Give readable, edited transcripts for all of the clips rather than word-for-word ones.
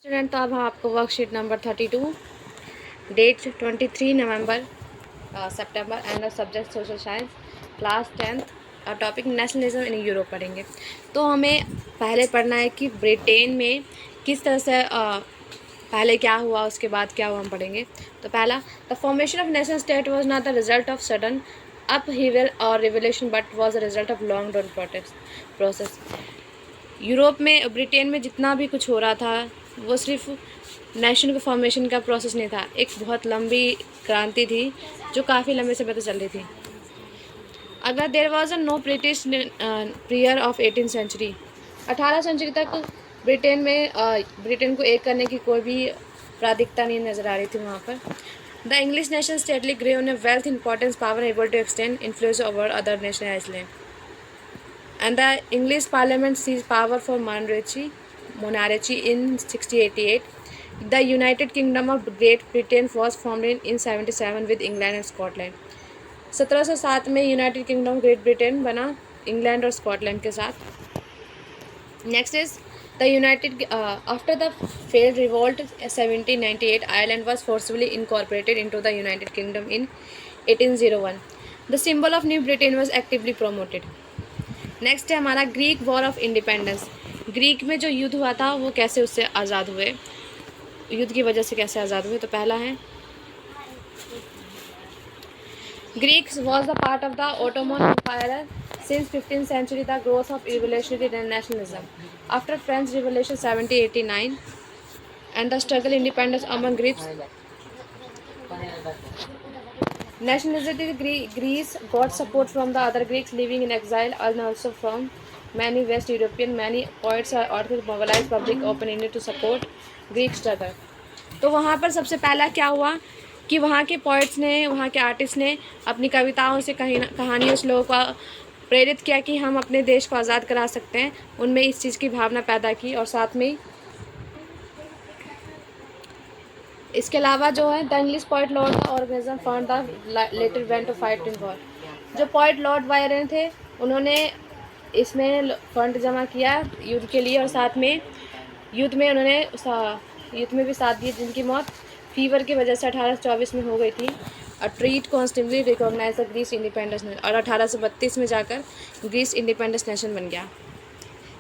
Student, तो अब हम आपको वर्कशीट नंबर 32 डेट 23 नवंबर सितंबर and subject social science class 10th topic nationalism in Europe पढ़ेंगे। तो हमें पहले पढ़ना है कि ब्रिटेन में किस तरह से पहले क्या हुआ, उसके बाद क्या हुआ, हम पढ़ेंगे। तो पहला, the formation of national state was not the result of sudden upheaval और revolution but was the result of long run process. Europe में, ब्रिटेन में जितना भी कुछ हो रहा था वो सिर्फ नेशन के फॉर्मेशन का प्रोसेस नहीं था, एक बहुत लंबी क्रांति थी जो काफ़ी लंबे समय तक चल रही थी। अगर there was a no British prior of 18th century, 18 century तक ब्रिटेन को एक करने की कोई भी प्राधिकता नहीं नज़र आ रही थी वहाँ पर। The English nation steadily grew on a wealth importance power able to extend influence over other nations island and the English Parliament seized power for monarchy in 1688. The United Kingdom of Great Britain was formed in 1777 with England and Scotland. 1707 में United kingdom great Britain बना England और Scotland के साथ। Next is the United after the failed revolt 1798 Ireland was forcibly incorporated into the United Kingdom in 1801. The symbol of New Britain was actively promoted. Next है हमारा Greek war of independence. Greek में जो युद्ध हुआ था वो कैसे उससे आज़ाद हुए, युद्ध की वजह से कैसे आज़ाद हुए। तो पहला है, Greeks was the part of the Ottoman empire since 15th century the growth of revolutionary nationalism after French revolution 1789 and the struggle independence among Greeks nationality. Greece got support from the other Greeks living in exile and also from many West European. Many poets are authors mobilized public opinion to support Greek struggle. तो वहाँ पर सबसे पहला क्या हुआ कि वहाँ के पोइट्स ने, वहाँ के आर्टिस्ट ने अपनी कविताओं से कहानियों से लोगों को प्रेरित किया कि हम अपने देश को आज़ाद करा सकते हैं। उनमें इस चीज़ की भावना पैदा की और साथ में इसके अलावा जो है the English poet lord the organism found the later went to fight in war. जो पोइट लॉर्ड बायरन थे उन्होंने इसमें फंड जमा किया युद्ध के लिए और साथ में युद्ध में भी साथ दिए, जिनकी मौत फीवर की वजह से 1824 में हो गई थी। और treat constantly recognise the Greece independence और 1832 में जाकर ग्रीस इंडिपेंडेंस नेशन बन गया।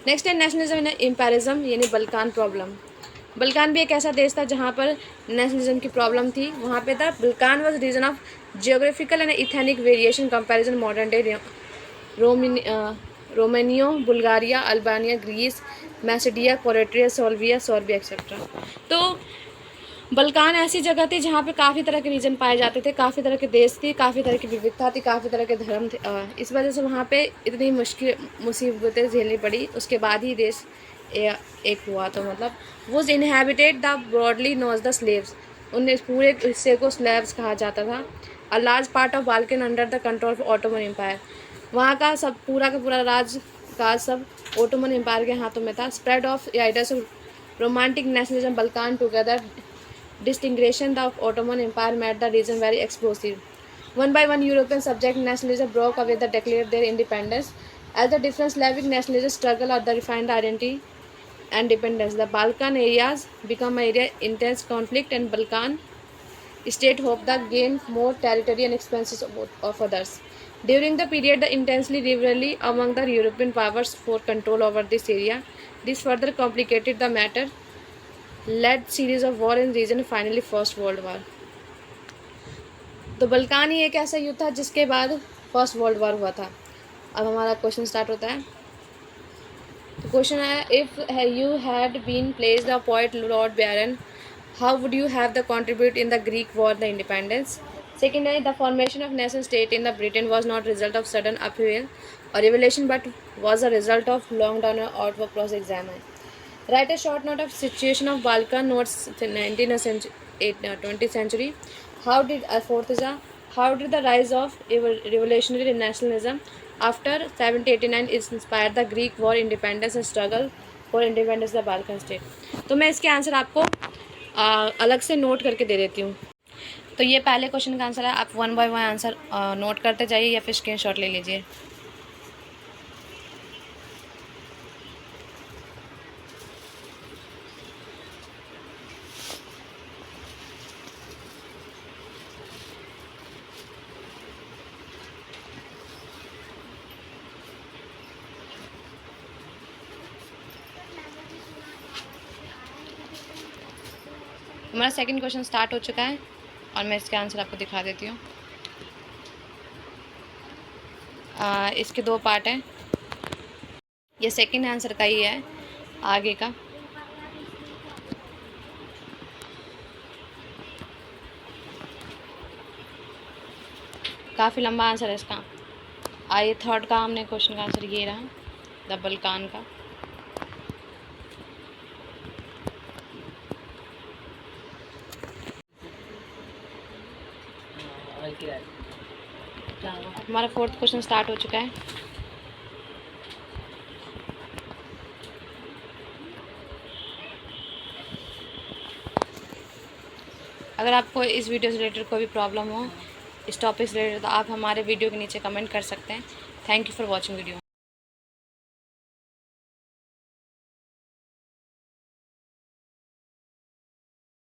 नेक्स्ट है नेशनलिज्म इन इम्पेरिज्म यानी बल्कान प्रॉब्लम। बल्कान भी एक ऐसा देश था जहाँ पर नेशनलिज्म की प्रॉब्लम थी। वहाँ पे था Balkan was region of geographical and ethnic variation comparison modern day Romania, Bulgaria, Albania, Greece, Macedonia, Croatia, Serbia etcetera. तो बल्कान ऐसी जगह थी जहाँ पे काफ़ी तरह के रीजन पाए जाते थे, काफ़ी तरह के देश थी, काफ़ी तरह की विविधता थी, काफ़ी तरह के धर्म थे। इस वजह से वहाँ पे इतनी मुसीबतें झेलनी पड़ी, उसके बाद ही देश एक हुआ। तो मतलब was inhabited the broadly knows the Slavs, उन पूरे हिस्से को स्लेव्स कहा जाता था। A large part of Balkan under the control of Ottoman empire, वहाँ का सब पूरा का पूरा राज का सब ऑटोमन एम्पायर के हाथों में था। Spread of ideas of romantic nationalism Balkan together distinction of Ottoman Empire made the region very explosive. One by one, European subject nationalism broke away that declared their independence. As the different Slavic nationalists struggle or the refined identity and dependence, the Balkan areas become an area intense conflict, and Balkan state hope to gain more territory and expenses of others. During the period, the intensely rivalry among the European powers for control over this area. This further complicated the matter. Led series of war in region, finally first world war. तो Balkan ही एक ऐसा युद्ध था जिसके बाद first world war हुआ था। अब हमारा क्वेश्चन स्टार्ट होता है। तो क्वेश्चन है, if you had been placed the poet Lord Byron, how would you have the contribute in the Greek war the independence. Second है, the formation of national state in the Britain was not result of sudden upheaval और revolution but was a result of long down outwork process exam. Write a short note of situation of Balkan notes 19th 20th century. How did how did the rise of revolutionary nationalism after 1789 inspire the Greek war independence and struggle for independence of the Balkan state. तो मैं इसके answer आपको अलग से note करके दे देती हूँ। तो ये पहले क्वेश्चन का आंसर है, आप 1 by 1 आंसर नोट करते जाइए या फिर स्क्रीनशॉट ले लीजिए। हमारा सेकंड क्वेश्चन स्टार्ट हो चुका है और मैं इसके आंसर आपको दिखा देती हूँ। इसके 2 पार्ट हैं। ये सेकंड आंसर का ही है, आगे का। काफ़ी लंबा आंसर है इसका। ये थर्ड का हमने क्वेश्चन का आंसर ये रहा, डबल कान का। हमारा फोर्थ क्वेश्चन स्टार्ट हो चुका है। अगर आपको इस वीडियो से रिलेटेड कोई भी प्रॉब्लम हो, इस टॉपिक से रिलेटेड, तो आप हमारे वीडियो के नीचे कमेंट कर सकते हैं। Thank you for watching video.